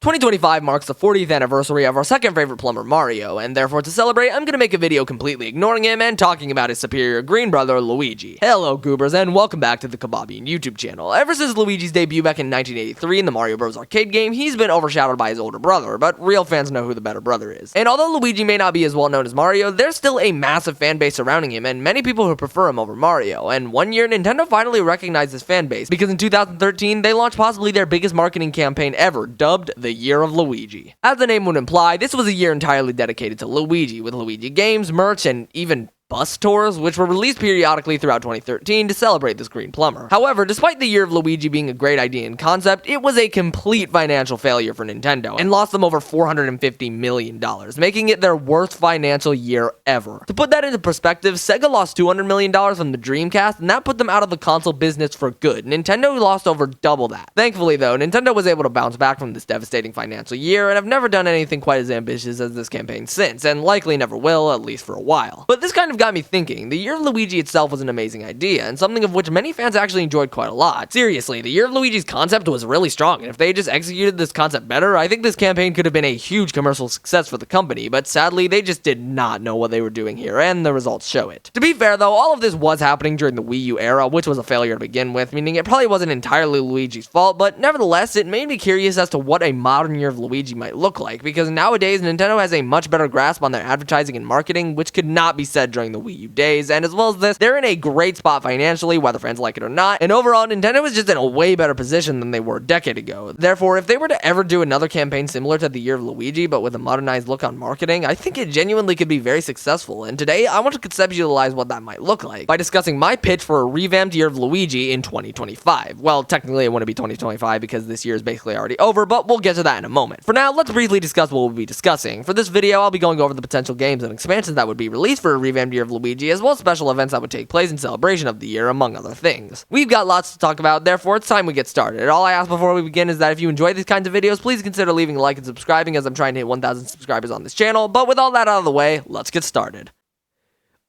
2025 marks the 40th anniversary of our second favorite plumber Mario, and therefore to celebrate, I'm gonna make a video completely ignoring him and talking about his superior green brother, Luigi. Hello goobers, and welcome back to the Kebabian YouTube channel. Ever since Luigi's debut back in 1983 in the Mario Bros. Arcade game, he's been overshadowed by his older brother, but real fans know who the better brother is. And although Luigi may not be as well known as Mario, there's still a massive fan base surrounding him, and many people who prefer him over Mario. And one year, Nintendo finally recognized this fan base, because in 2013, they launched possibly their biggest marketing campaign ever, dubbed the Year of Luigi. As the name would imply, this was a year entirely dedicated to Luigi, with Luigi games, merch, and even bus tours, which were released periodically throughout 2013 to celebrate this green plumber. However, despite the Year of Luigi being a great idea and concept, it was a complete financial failure for Nintendo, and lost them over $450 million, making it their worst financial year ever. To put that into perspective, Sega lost $200 million from the Dreamcast, and that put them out of the console business for good. Nintendo lost over double that. Thankfully though, Nintendo was able to bounce back from this devastating financial year, and have never done anything quite as ambitious as this campaign since, and likely never will, at least for a while. But this kind of got me thinking. The Year of Luigi itself was an amazing idea, and something of which many fans actually enjoyed quite a lot. Seriously, the Year of Luigi's concept was really strong, and if they just executed this concept better, I think this campaign could have been a huge commercial success for the company, but sadly, they just did not know what they were doing here, and the results show it. To be fair though, all of this was happening during the Wii U era, which was a failure to begin with, meaning it probably wasn't entirely Luigi's fault, but nevertheless, it made me curious as to what a modern Year of Luigi might look like, because nowadays, Nintendo has a much better grasp on their advertising and marketing, which could not be said during the Wii U days, and as well as this, they're in a great spot financially, whether fans like it or not, and overall, Nintendo is just in a way better position than they were a decade ago. Therefore, if they were to ever do another campaign similar to the Year of Luigi, but with a modernized look on marketing, I think it genuinely could be very successful, and today, I want to conceptualize what that might look like, by discussing my pitch for a revamped Year of Luigi in 2025. Well, technically, it wouldn't be 2025 because this year is basically already over, but we'll get to that in a moment. For now, let's briefly discuss what we'll be discussing. For this video, I'll be going over the potential games and expansions that would be released for a revamped Year of Luigi, as well as special events that would take place in celebration of the year, among other things. We've got lots to talk about, therefore it's time we get started. All I ask before we begin is that if you enjoy these kinds of videos, please consider leaving a like and subscribing, as I'm trying to hit 1,000 subscribers on this channel. But with all that out of the way, let's get started.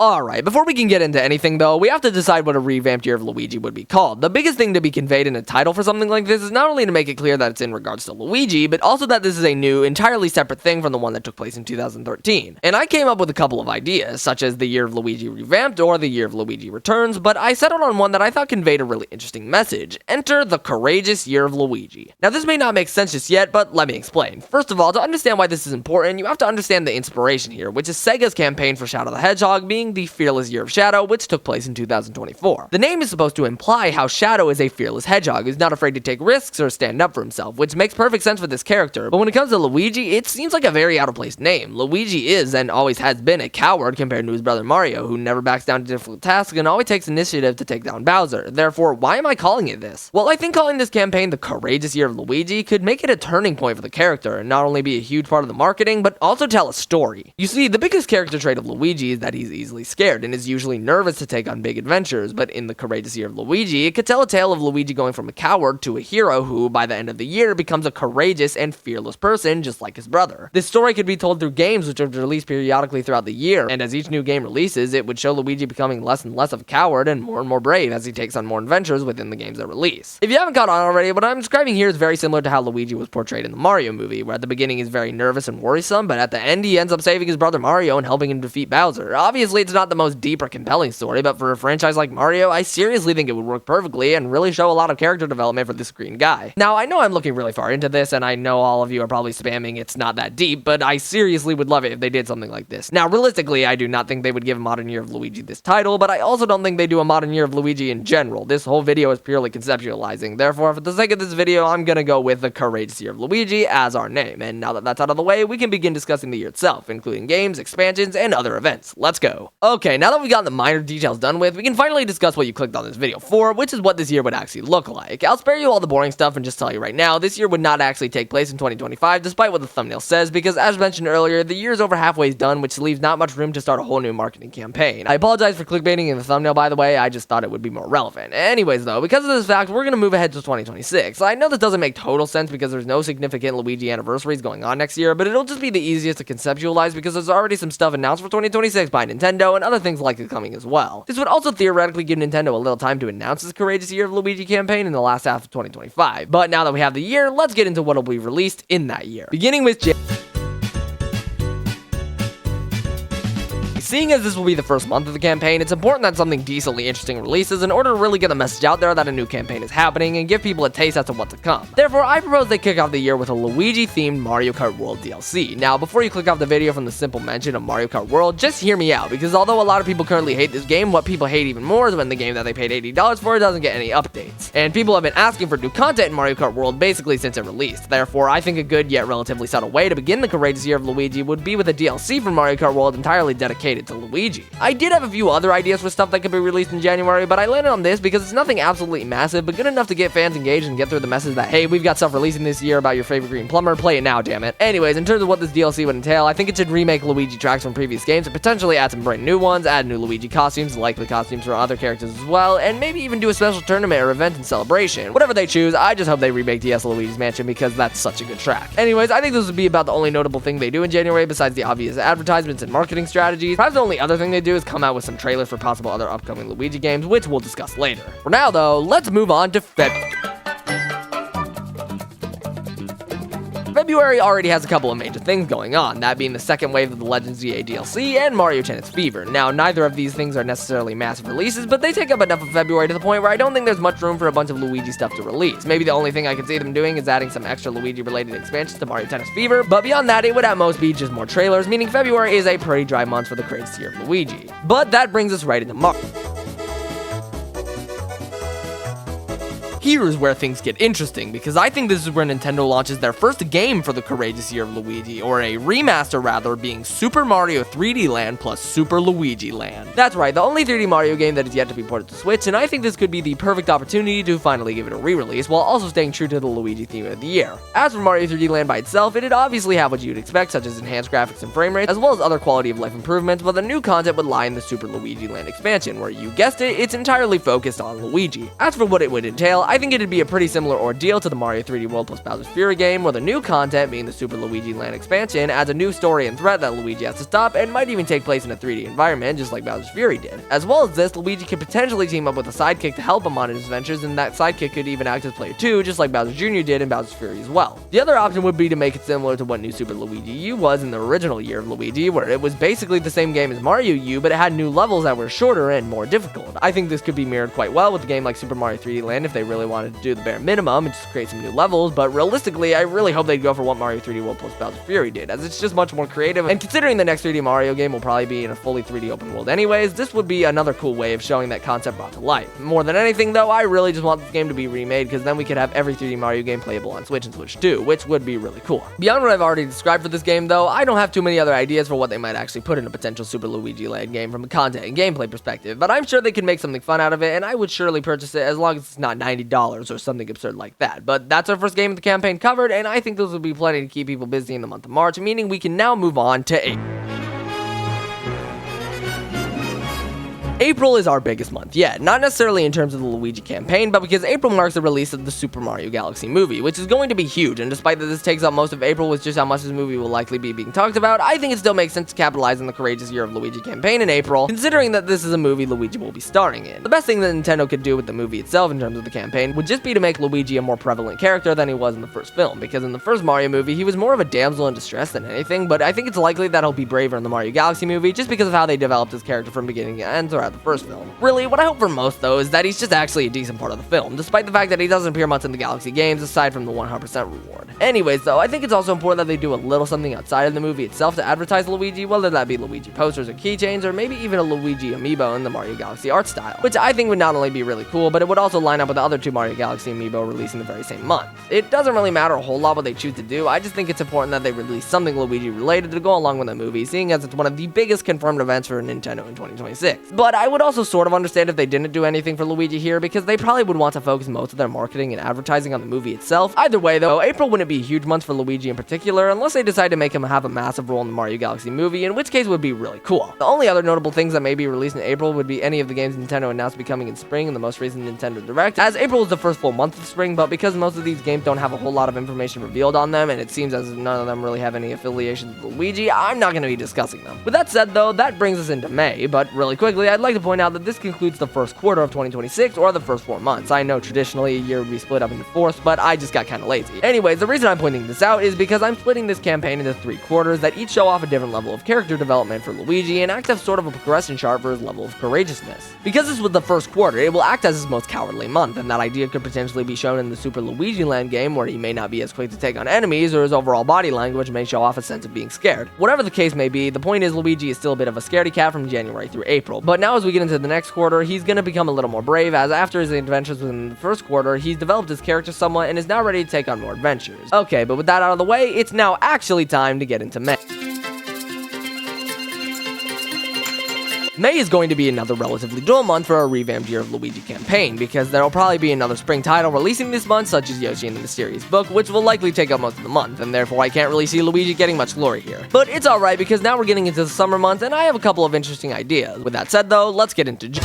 Alright, before we can get into anything though, we have to decide what a revamped Year of Luigi would be called. The biggest thing to be conveyed in a title for something like this is not only to make it clear that it's in regards to Luigi, but also that this is a new, entirely separate thing from the one that took place in 2013. And I came up with a couple of ideas, such as the Year of Luigi Revamped or the Year of Luigi Returns, but I settled on one that I thought conveyed a really interesting message. Enter the Courageous Year of Luigi. Now this may not make sense just yet, but let me explain. First of all, to understand why this is important, you have to understand the inspiration here, which is Sega's campaign for Shadow the Hedgehog being the Fearless Year of Shadow, which took place in 2024. The name is supposed to imply how Shadow is a fearless hedgehog who's not afraid to take risks or stand up for himself, which makes perfect sense for this character, but when it comes to Luigi, it seems like a very out of place name. Luigi is, and always has been, a coward compared to his brother Mario, who never backs down to difficult tasks and always takes initiative to take down Bowser. Therefore, why am I calling it this? Well, I think calling this campaign the Courageous Year of Luigi could make it a turning point for the character, and not only be a huge part of the marketing, but also tell a story. You see, the biggest character trait of Luigi is that he's easily scared, and is usually nervous to take on big adventures, but in the Courageous Year of Luigi, it could tell a tale of Luigi going from a coward to a hero who, by the end of the year, becomes a courageous and fearless person, just like his brother. This story could be told through games which are released periodically throughout the year, and as each new game releases, it would show Luigi becoming less and less of a coward and more brave as he takes on more adventures within the games that release. If you haven't caught on already, what I'm describing here is very similar to how Luigi was portrayed in the Mario movie, where at the beginning he's very nervous and worrisome, but at the end he ends up saving his brother Mario and helping him defeat Bowser. Obviously, it's not the most deep or compelling story, but for a franchise like Mario, I seriously think it would work perfectly and really show a lot of character development for this green guy. Now, I know I'm looking really far into this, and I know all of you are probably spamming it's not that deep, but I seriously would love it if they did something like this. Now, realistically, I do not think they would give a Modern Year of Luigi this title, but I also don't think they do a Modern Year of Luigi in general. This whole video is purely conceptualizing, therefore, for the sake of this video, I'm gonna go with the Courageous Year of Luigi as our name, and now that that's out of the way, we can begin discussing the year itself, including games, expansions, and other events. Let's go. Okay, now that we've gotten the minor details done with, we can finally discuss what you clicked on this video for, which is what this year would actually look like. I'll spare you all the boring stuff and just tell you right now, this year would not actually take place in 2025, despite what the thumbnail says, because as mentioned earlier, the year is over halfway done, which leaves not much room to start a whole new marketing campaign. I apologize for clickbaiting in the thumbnail, by the way, I just thought it would be more relevant. Anyways though, because of this fact, we're gonna move ahead to 2026. I know this doesn't make total sense because there's no significant Luigi anniversaries going on next year, but it'll just be the easiest to conceptualize because there's already some stuff announced for 2026 by Nintendo, Mario, and other things likely coming as well. This would also theoretically give Nintendo a little time to announce this courageous Year of Luigi campaign in the last half of 2025. But now that we have the year, let's get into what will be released in that year. Beginning with Seeing as this will be the first month of the campaign, it's important that something decently interesting releases in order to really get the message out there that a new campaign is happening and give people a taste as to what's to come. Therefore, I propose they kick off the year with a Luigi-themed Mario Kart World DLC. Now, before you click off the video from the simple mention of Mario Kart World, just hear me out, because although a lot of people currently hate this game, what people hate even more is when the game that they paid $80 for doesn't get any updates. And people have been asking for new content in Mario Kart World basically since it released. Therefore, I think a good yet relatively subtle way to begin the courageous Year of Luigi would be with a DLC for Mario Kart World entirely dedicated to Luigi. I did have a few other ideas for stuff that could be released in January, but I landed on this because it's nothing absolutely massive, but good enough to get fans engaged and get through the message that, hey, we've got stuff releasing this year about your favorite green plumber, play it now, damn it. Anyways, in terms of what this DLC would entail, I think it should remake Luigi tracks from previous games and potentially add some brand new ones, add new Luigi costumes, likely costumes for other characters as well, and maybe even do a special tournament or event in celebration. Whatever they choose, I just hope they remake DS Luigi's Mansion because that's such a good track. Anyways, I think this would be about the only notable thing they do in January besides the obvious advertisements and marketing strategies. Perhaps the only other thing they do is come out with some trailers for possible other upcoming Luigi games, which we'll discuss later. For now though, let's move on to February. February already has a couple of major things going on, that being the second wave of the Legends EA DLC and Mario Tennis Fever. Now, neither of these things are necessarily massive releases, but they take up enough of February to the point where I don't think there's much room for a bunch of Luigi stuff to release. Maybe the only thing I could see them doing is adding some extra Luigi-related expansions to Mario Tennis Fever, but beyond that, it would at most be just more trailers, meaning February is a pretty dry month for the courageous Year of Luigi. But that brings us right into March. Here's where things get interesting, because I think this is where Nintendo launches their first game for the courageous Year of Luigi, or a remaster rather, being Super Mario 3D Land plus Super Luigi Land. That's right, the only 3D Mario game that is yet to be ported to Switch, and I think this could be the perfect opportunity to finally give it a re-release, while also staying true to the Luigi theme of the year. As for Mario 3D Land by itself, it'd obviously have what you'd expect, such as enhanced graphics and frame rates, as well as other quality of life improvements, but the new content would lie in the Super Luigi Land expansion, where you guessed it, it's entirely focused on Luigi. As for what it would entail, I think it'd be a pretty similar ordeal to the Mario 3D World plus Bowser's Fury game, where the new content, being the Super Luigi Land expansion, adds a new story and threat that Luigi has to stop, and might even take place in a 3D environment, just like Bowser's Fury did. As well as this, Luigi could potentially team up with a sidekick to help him on his adventures, and that sidekick could even act as player 2, just like Bowser Jr. did in Bowser's Fury as well. The other option would be to make it similar to what New Super Luigi U was in the original Year of Luigi, where it was basically the same game as Mario U, but it had new levels that were shorter and more difficult. I think this could be mirrored quite well with a game like Super Mario 3D Land if they really wanted to do the bare minimum and just create some new levels, but realistically, I really hope they'd go for what Mario 3D World plus Bowser's Fury did, as it's just much more creative, and considering the next 3D Mario game will probably be in a fully 3D open world anyways, this would be another cool way of showing that concept brought to life. More than anything though, I really just want this game to be remade, because then we could have every 3D Mario game playable on Switch and Switch 2, which would be really cool. Beyond what I've already described for this game though, I don't have too many other ideas for what they might actually put in a potential Super Luigi Land game from a content and gameplay perspective, but I'm sure they can make something fun out of it, and I would surely purchase it as long as it's not $90 or something absurd like that. But that's our first game of the campaign covered, and I think those will be plenty to keep people busy in the month of March, meaning we can now move on to April. April is our biggest month yet, not necessarily in terms of the Luigi campaign, but because April marks the release of the Super Mario Galaxy movie, which is going to be huge, and despite that this takes up most of April with just how much this movie will likely be being talked about, I think it still makes sense to capitalize on the courageous Year of Luigi campaign in April, considering that this is a movie Luigi will be starring in. The best thing that Nintendo could do with the movie itself in terms of the campaign would just be to make Luigi a more prevalent character than he was in the first film, because in the first Mario movie, he was more of a damsel in distress than anything, but I think it's likely that he'll be braver in the Mario Galaxy movie just because of how they developed his character from beginning to end throughout the first film. Really, what I hope for most, though, is that he's just actually a decent part of the film, despite the fact that he doesn't appear much in the Galaxy games, aside from the 100% reward. Anyways, though, I think it's also important that they do a little something outside of the movie itself to advertise Luigi, whether that be Luigi posters or keychains, or maybe even a Luigi amiibo in the Mario Galaxy art style, which I think would not only be really cool, but it would also line up with the other two Mario Galaxy amiibo releasing the very same month. It doesn't really matter a whole lot what they choose to do, I just think it's important that they release something Luigi related to go along with the movie, seeing as it's one of the biggest confirmed events for Nintendo in 2026. But I would also sort of understand if they didn't do anything for Luigi here, because they probably would want to focus most of their marketing and advertising on the movie itself. Either way though, April wouldn't be a huge month for Luigi in particular, unless they decide to make him have a massive role in the Mario Galaxy movie, in which case it would be really cool. The only other notable things that may be released in April would be any of the games Nintendo announced to be coming in spring in the most recent Nintendo Direct, as April is the first full month of spring, but because most of these games don't have a whole lot of information revealed on them, and it seems as if none of them really have any affiliations with Luigi, I'm not going to be discussing them. With that said though, that brings us into May, but really quickly, I'd like to point out that this concludes the first quarter of 2026, or the first 4 months. I know traditionally a year would be split up into fourths, but I just got kinda lazy. Anyways, the reason I'm pointing this out is because I'm splitting this campaign into 3 quarters that each show off a different level of character development for Luigi and act as sort of a progression chart for his level of courageousness. Because this was the first quarter, it will act as his most cowardly month, and that idea could potentially be shown in the Super Luigi Land game, where he may not be as quick to take on enemies, or his overall body language may show off a sense of being scared. Whatever the case may be, the point is Luigi is still a bit of a scaredy cat from January through April, but now as we get into the next quarter, he's gonna become a little more brave, as after his adventures within the first quarter, he's developed his character somewhat and is now ready to take on more adventures. Okay, but with that out of the way, it's now actually time to get into May. May is going to be another relatively dull month for our revamped Year of Luigi campaign, because there will probably be another spring title releasing this month, such as Yoshi and the Mysterious Book, which will likely take up most of the month, and therefore I can't really see Luigi getting much glory here. But it's alright, because now we're getting into the summer months, and I have a couple of interesting ideas. With that said though, let's get into June.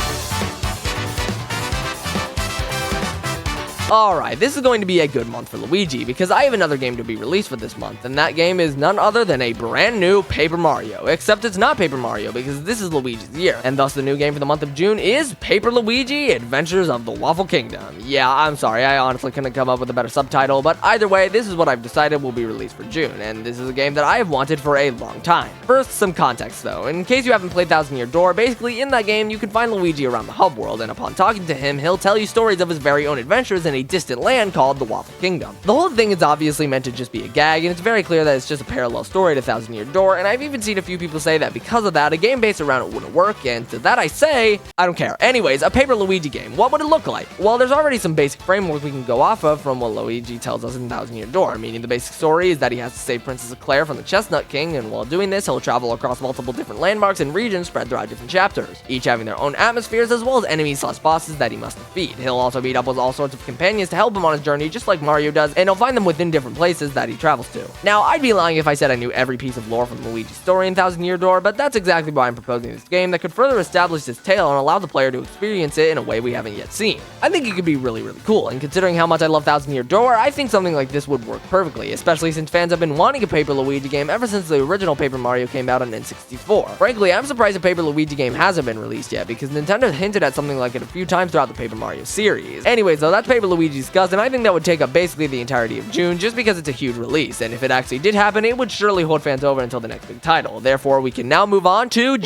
Alright, this is going to be a good month for Luigi, because I have another game to be released for this month, and that game is none other than a brand new Paper Mario, except it's not Paper Mario, because this is Luigi's year, and thus the new game for the month of June is Paper Luigi Adventures of the Waffle Kingdom. Yeah, I'm sorry, I honestly couldn't come up with a better subtitle, but either way, this is what I've decided will be released for June, and this is a game that I have wanted for a long time. First, some context though. In case you haven't played Thousand Year Door, basically in that game you can find Luigi around the hub world, and upon talking to him, he'll tell you stories of his very own adventures in a distant land called the Waffle Kingdom. The whole thing is obviously meant to just be a gag, and it's very clear that it's just a parallel story to Thousand Year Door, and I've even seen a few people say that because of that, a game based around it wouldn't work, and to that I say, I don't care. Anyways, a Paper Luigi game, what would it look like? Well, there's already some basic framework we can go off of from what Luigi tells us in Thousand Year Door, meaning the basic story is that he has to save Princess Eclair from the Chestnut King, and while doing this, he'll travel across multiple different landmarks and regions spread throughout different chapters, each having their own atmospheres as well as enemies/bosses that he must defeat. He'll also meet up with all sorts of companions to help him on his journey, just like Mario does, and he'll find them within different places that he travels to. Now, I'd be lying if I said I knew every piece of lore from Luigi's story in Thousand Year Door, but that's exactly why I'm proposing this game that could further establish his tale and allow the player to experience it in a way we haven't yet seen. I think it could be really cool, and considering how much I love Thousand Year Door, I think something like this would work perfectly, especially since fans have been wanting a Paper Luigi game ever since the original Paper Mario came out on N64. Frankly, I'm surprised a Paper Luigi game hasn't been released yet, because Nintendo hinted at something like it a few times throughout the Paper Mario series. Anyways though, that's Paper Luigi discussed, and I think that would take up basically the entirety of June, just because it's a huge release, and if it actually did happen, it would surely hold fans over until the next big title. Therefore, we can now move on to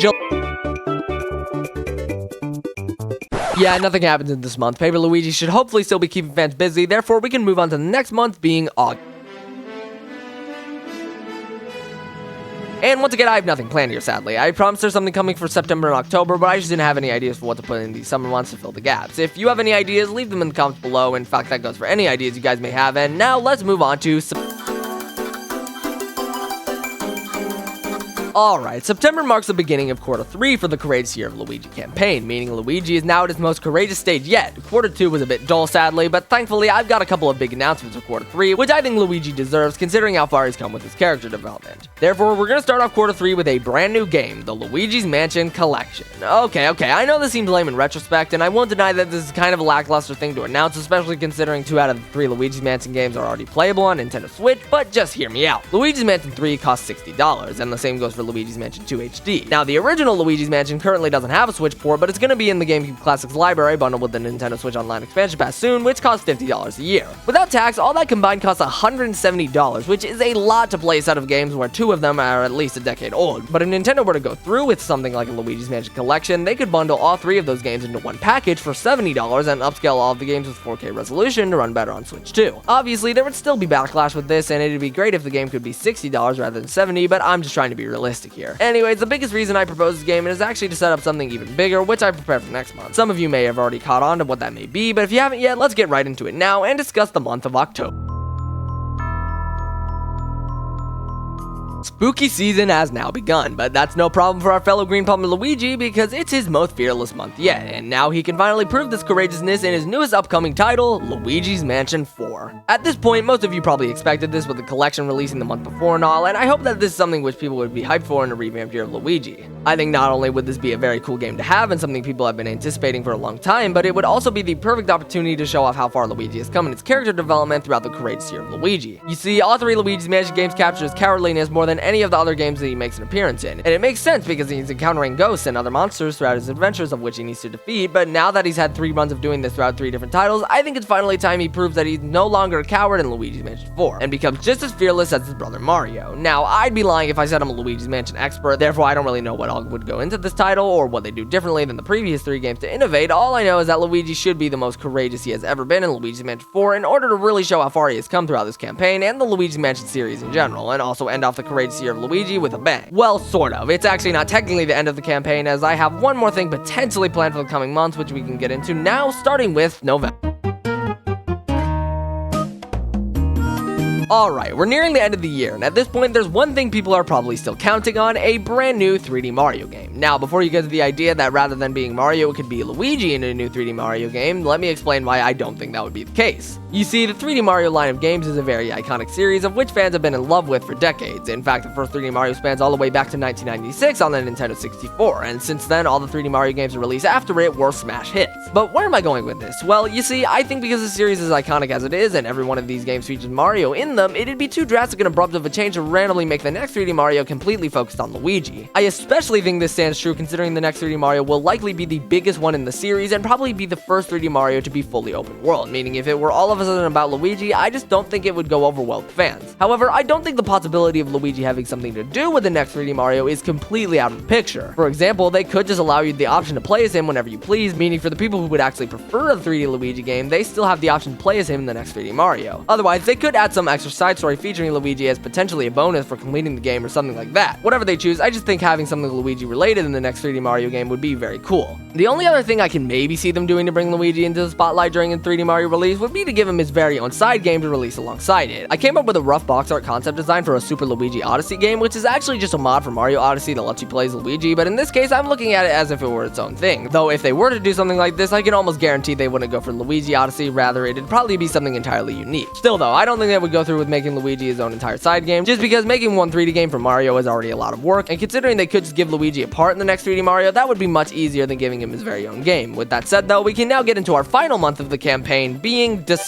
Yeah, nothing happens in this month. Paper Luigi should hopefully still be keeping fans busy, therefore we can move on to the next month, being August. And once again, I have nothing planned here, sadly. I promised there's something coming for September and October, but I just didn't have any ideas for what to put in these summer months to fill the gaps. If you have any ideas, leave them in the comments below. In fact, that goes for any ideas you guys may have. And now let's move on to Alright, September marks the beginning of Quarter 3 for the Courageous Year of Luigi campaign, meaning Luigi is now at his most courageous stage yet. Quarter 2 was a bit dull, sadly, but thankfully I've got a couple of big announcements for Quarter 3, which I think Luigi deserves considering how far he's come with his character development. Therefore, we're gonna start off Quarter 3 with a brand new game, the Luigi's Mansion Collection. Okay, I know this seems lame in retrospect, and I won't deny that this is kind of a lackluster thing to announce, especially considering 2 out of the 3 Luigi's Mansion games are already playable on Nintendo Switch, but just hear me out. Luigi's Mansion 3 costs $60, and the same goes for Luigi's Mansion 2 HD. Now, the original Luigi's Mansion currently doesn't have a Switch port, but it's going to be in the GameCube Classics library bundled with the Nintendo Switch Online expansion pass soon, which costs $50 a year. Without tax, all that combined costs $170, which is a lot to play a set of games where 2 of them are at least a decade old. But if Nintendo were to go through with something like a Luigi's Mansion Collection, they could bundle all 3 of those games into one package for $70 and upscale all of the games with 4K resolution to run better on Switch 2. Obviously, there would still be backlash with this, and it'd be great if the game could be $60 rather than $70, but I'm just trying to be realistic here. Anyways, the biggest reason I propose this game is actually to set up something even bigger, which I prepared for next month. Some of you may have already caught on to what that may be, but if you haven't yet, let's get right into it now and discuss the month of October. Spooky season has now begun, but that's no problem for our fellow Green Plumber Luigi because it's his most fearless month yet, and now he can finally prove this courageousness in his newest upcoming title, Luigi's Mansion 4. At this point, most of you probably expected this with the collection releasing the month before and all, and I hope that this is something which people would be hyped for in a revamped Year of Luigi. I think not only would this be a very cool game to have and something people have been anticipating for a long time, but it would also be the perfect opportunity to show off how far Luigi has come in its character development throughout the courageous Year of Luigi. You see, all three Luigi's Mansion games capture his cowardliness more than any of the other games that he makes an appearance in, and it makes sense because he's encountering ghosts and other monsters throughout his adventures of which he needs to defeat, but now that he's had 3 runs of doing this throughout 3 different titles, I think it's finally time he proves that he's no longer a coward in Luigi's Mansion 4, and becomes just as fearless as his brother Mario. Now, I'd be lying if I said I'm a Luigi's Mansion expert, therefore I don't really know what all would go into this title, or what they do differently than the previous 3 games to innovate. All I know is that Luigi should be the most courageous he has ever been in Luigi's Mansion 4 in order to really show how far he has come throughout this campaign and the Luigi's Mansion series in general, and also end off the courageous Year of Luigi with a bang. Well, sort of. It's actually not technically the end of the campaign, as I have one more thing potentially planned for the coming months, which we can get into now, starting with November. Alright, we're nearing the end of the year, and at this point, there's one thing people are probably still counting on, a brand new 3D Mario game. Now, before you get to the idea that rather than being Mario, it could be Luigi in a new 3D Mario game, let me explain why I don't think that would be the case. You see, the 3D Mario line of games is a very iconic series of which fans have been in love with for decades. In fact, the first 3D Mario spans all the way back to 1996 on the Nintendo 64, and since then, all the 3D Mario games released after it were smash hits. But where am I going with this? Well, you see, I think because the series is iconic as it is, and every one of these games features Mario in them, it'd be too drastic and abrupt of a change to randomly make the next 3D Mario completely focused on Luigi. I especially think this stands true considering the next 3D Mario will likely be the biggest one in the series and probably be the first 3D Mario to be fully open world, meaning if it were all of a sudden about Luigi, I just don't think it would go over well with fans. However, I don't think the possibility of Luigi having something to do with the next 3D Mario is completely out of the picture. For example, they could just allow you the option to play as him whenever you please, meaning for the people who would actually prefer a 3D Luigi game, they still have the option to play as him in the next 3D Mario. Otherwise, they could add some extra side story featuring Luigi as potentially a bonus for completing the game or something like that. Whatever they choose, I just think having something Luigi related in the next 3D Mario game would be very cool. The only other thing I can maybe see them doing to bring Luigi into the spotlight during a 3D Mario release would be to give him his very own side game to release alongside it. I came up with a rough box art concept design for a Super Luigi Odyssey game, which is actually just a mod for Mario Odyssey that lets you play as Luigi, but in this case, I'm looking at it as if it were its own thing. Though if they were to do something like this, I can almost guarantee they wouldn't go for Luigi Odyssey, rather it'd probably be something entirely unique. Still though, I don't think they would go through with making Luigi his own entire side game, just because making one 3D game for Mario is already a lot of work, and considering they could just give Luigi a part in the next 3D Mario, that would be much easier than giving him his very own game. With that said though, we can now get into our final month of the campaign, being the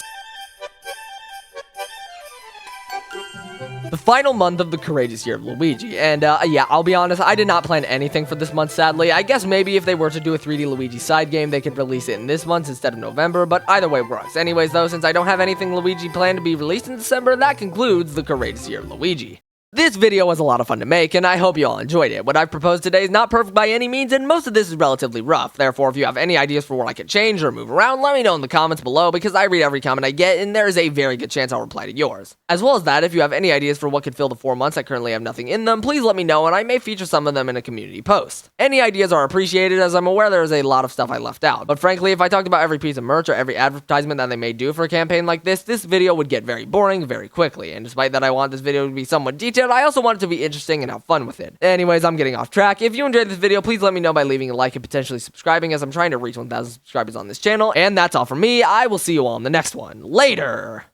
final month of the courageous Year of Luigi, and yeah, I'll be honest, I did not plan anything for this month, sadly. I guess maybe if they were to do a 3D Luigi side game, they could release it in this month instead of November, but either way works. Anyways though, since I don't have anything Luigi planned to be released in December, that concludes the courageous Year of Luigi. This video was a lot of fun to make, and I hope you all enjoyed it. What I've proposed today is not perfect by any means, and most of this is relatively rough. Therefore, if you have any ideas for what I could change or move around, let me know in the comments below, because I read every comment I get, and there is a very good chance I'll reply to yours. As well as that, if you have any ideas for what could fill the 4 months that currently have nothing in them, please let me know, and I may feature some of them in a community post. Any ideas are appreciated, as I'm aware there is a lot of stuff I left out. But frankly, if I talked about every piece of merch or every advertisement that they may do for a campaign like this video would get very boring very quickly. And despite that I want this video to be somewhat detailed, I also want it to be interesting and have fun with it. Anyways, I'm getting off track. If you enjoyed this video, please let me know by leaving a like and potentially subscribing, as I'm trying to reach 1,000 subscribers on this channel. And that's all from me. I will see you all in the next one. Later!